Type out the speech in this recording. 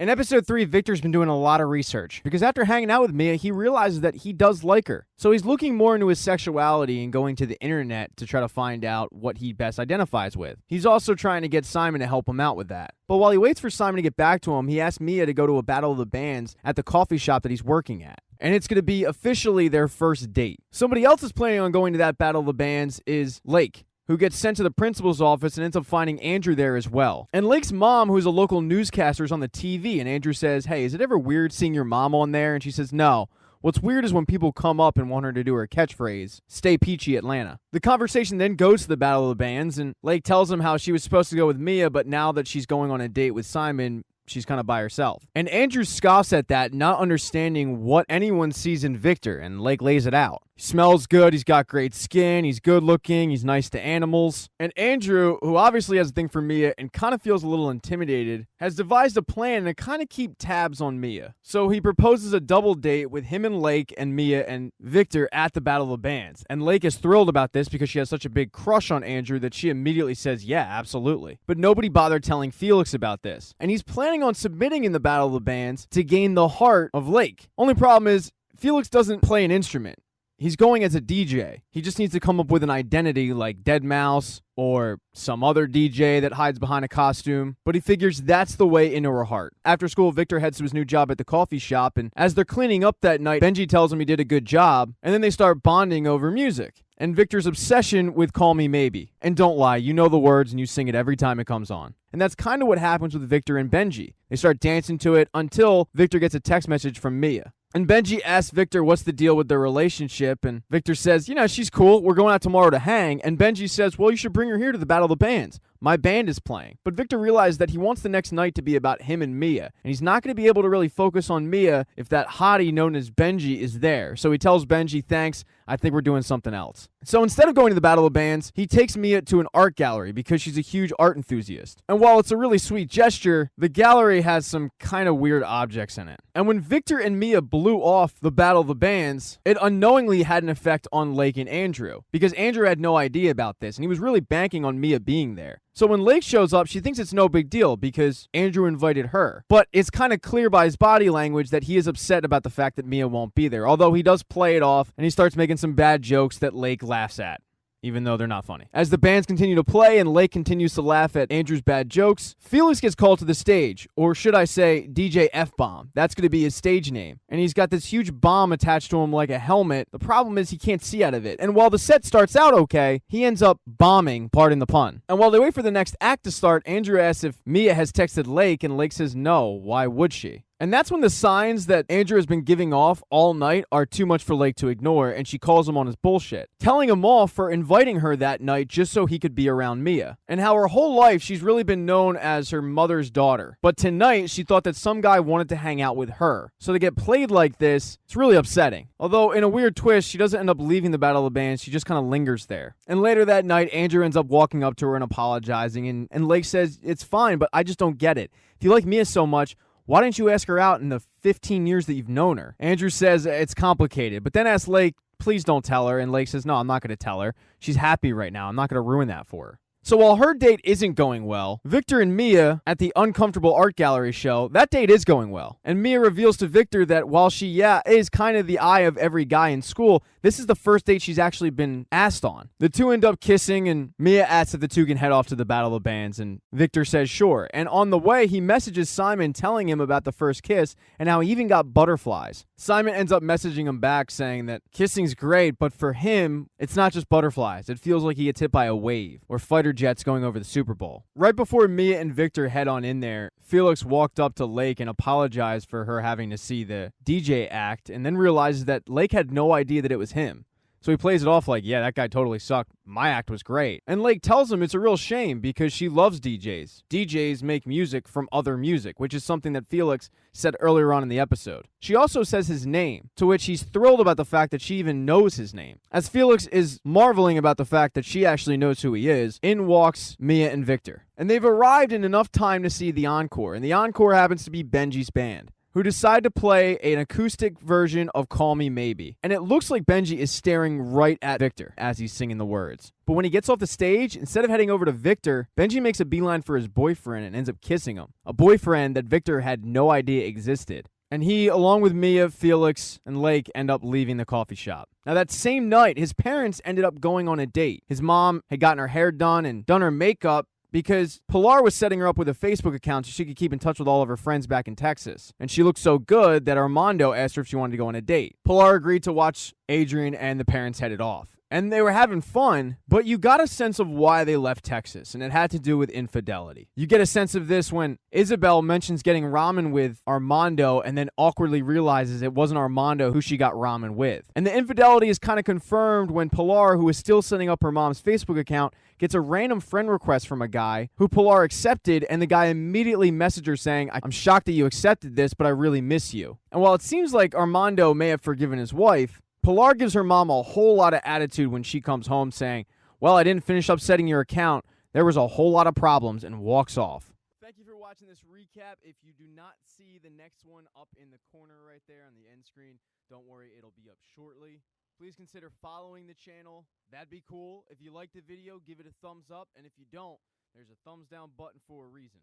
In episode 3, Victor's been doing a lot of research because after hanging out with Mia, he realizes that he does like her. So he's looking more into his sexuality and going to the internet to try to find out what he best identifies with. He's also trying to get Simon to help him out with that. But while he waits for Simon to get back to him, he asks Mia to go to a battle of the bands at the coffee shop that he's working at. And it's going to be officially their first date. Somebody else is planning on going to that battle of the bands is Lake, who gets sent to the principal's office and ends up finding Andrew there as well. And Lake's mom, who's a local newscaster, is on the TV, and Andrew says, "Hey, is it ever weird seeing your mom on there?" And she says, "No. What's weird is when people come up and want her to do her catchphrase, 'Stay peachy, Atlanta.'" The conversation then goes to the battle of the bands, and Lake tells him how she was supposed to go with Mia, but now that she's going on a date with Simon, she's kind of by herself. And Andrew scoffs at that, not understanding what anyone sees in Victor, and Lake lays it out. He smells good, he's got great skin, he's good looking, he's nice to animals. And Andrew, who obviously has a thing for Mia and kind of feels a little intimidated, has devised a plan to kind of keep tabs on Mia. So he proposes a double date with him and Lake and Mia and Victor at the Battle of the Bands. And Lake is thrilled about this because she has such a big crush on Andrew that she immediately says, yeah, absolutely. But nobody bothered telling Felix about this. And he's planning on submitting in the Battle of the Bands to gain the heart of Lake. Only problem is, Felix doesn't play an instrument. He's going as a DJ. He just needs to come up with an identity like deadmau5 or some other DJ that hides behind a costume, but he figures that's the way into her heart. After school, Victor heads to his new job at the coffee shop, and as they're cleaning up that night, Benji tells him he did a good job, and then they start bonding over music. And Victor's obsession with Call Me Maybe. And don't lie, you know the words and you sing it every time it comes on. And that's kind of what happens with Victor and Benji. They start dancing to it until Victor gets a text message from Mia. And Benji asks Victor what's the deal with their relationship, and Victor says, she's cool, we're going out tomorrow to hang, and Benji says, well, you should bring her here to the Battle of the Bands. My band is playing. But Victor realized that he wants the next night to be about him and Mia, and he's not going to be able to really focus on Mia if that hottie known as Benji is there. So he tells Benji, thanks, I think we're doing something else. So instead of going to the Battle of the Bands, he takes Mia to an art gallery because she's a huge art enthusiast. And while it's a really sweet gesture, the gallery has some kind of weird objects in it. And when Victor and Mia blew off the Battle of the Bands, it unknowingly had an effect on Lake and Andrew, because Andrew had no idea about this, and he was really banking on Mia being there. So when Lake shows up, she thinks it's no big deal because Andrew invited her. But it's kind of clear by his body language that he is upset about the fact that Mia won't be there, although he does play it off, and he starts making some bad jokes that Lake laughs at, even though they're not funny. As the bands continue to play and Lake continues to laugh at Andrew's bad jokes, Felix gets called to the stage, or should I say DJ F-Bomb. That's going to be his stage name. And he's got this huge bomb attached to him like a helmet. The problem is he can't see out of it. And while the set starts out okay, he ends up bombing, pardon the pun. And while they wait for the next act to start, Andrew asks if Mia has texted Lake, and Lake says no, why would she? And that's when the signs that Andrew has been giving off all night are too much for Lake to ignore, and she calls him on his bullshit, telling him off for inviting her that night just so he could be around Mia, and how her whole life she's really been known as her mother's daughter. But tonight, she thought that some guy wanted to hang out with her. So to get played like this, it's really upsetting. Although, in a weird twist, she doesn't end up leaving the Battle of the Bands, she just kind of lingers there. And later that night, Andrew ends up walking up to her and apologizing, and Lake says, it's fine, but I just don't get it. If you like Mia so much, why didn't you ask her out in the 15 years that you've known her? Andrew says it's complicated, but then asks Lake, please don't tell her. And Lake says, no, I'm not going to tell her. She's happy right now. I'm not going to ruin that for her. So while her date isn't going well, Victor and Mia at the Uncomfortable Art Gallery show, that date is going well. And Mia reveals to Victor that while she, is kind of the eye of every guy in school, this is the first date she's actually been asked on. The two end up kissing, and Mia asks if the two can head off to the Battle of the Bands, and Victor says sure. And on the way, he messages Simon telling him about the first kiss and how he even got butterflies. Simon ends up messaging him back saying that kissing's great, but for him, it's not just butterflies. It feels like he gets hit by a wave or fighter jets going over the Super Bowl. Right before Mia and Victor head on in there, Felix walked up to Lake and apologized for her having to see the DJ act, and then realizes that Lake had no idea that it was him. So he plays it off like, yeah, that guy totally sucked. My act was great. And Lake tells him it's a real shame because she loves DJs. DJs make music from other music, which is something that Felix said earlier on in the episode. She also says his name, to which he's thrilled about the fact that she even knows his name. As Felix is marveling about the fact that she actually knows who he is, in walks Mia and Victor. And they've arrived in enough time to see the encore, and the encore happens to be Benji's band. who decide to play an acoustic version of Call Me Maybe. And it looks like Benji is staring right at Victor as he's singing the words. But when he gets off the stage, instead of heading over to Victor, Benji makes a beeline for his boyfriend and ends up kissing him. A boyfriend that Victor had no idea existed. And he, along with Mia, Felix, and Lake, end up leaving the coffee shop. Now, that same night, his parents ended up going on a date. His mom had gotten her hair done and done her makeup because Pilar was setting her up with a Facebook account so she could keep in touch with all of her friends back in Texas. And she looked so good that Armando asked her if she wanted to go on a date. Pilar agreed to watch Adrian, and the parents headed off. And they were having fun, but you got a sense of why they left Texas, and it had to do with infidelity. You get a sense of this when Isabel mentions getting ramen with Armando and then awkwardly realizes it wasn't Armando who she got ramen with. And the infidelity is kind of confirmed when Pilar, who is still setting up her mom's Facebook account, gets a random friend request from a guy who Pilar accepted, and the guy immediately messaged her saying, "I'm shocked that you accepted this, but I really miss you." And while it seems like Armando may have forgiven his wife, Pilar gives her mom a whole lot of attitude when she comes home saying, "Well, I didn't finish up setting your account. There was a whole lot of problems," and walks off. Thank you for watching this recap. If you do not see the next one up in the corner right there on the end screen, don't worry, it'll be up shortly. Please consider following the channel. That'd be cool. If you liked the video, give it a thumbs up. And if you don't, there's a thumbs down button for a reason.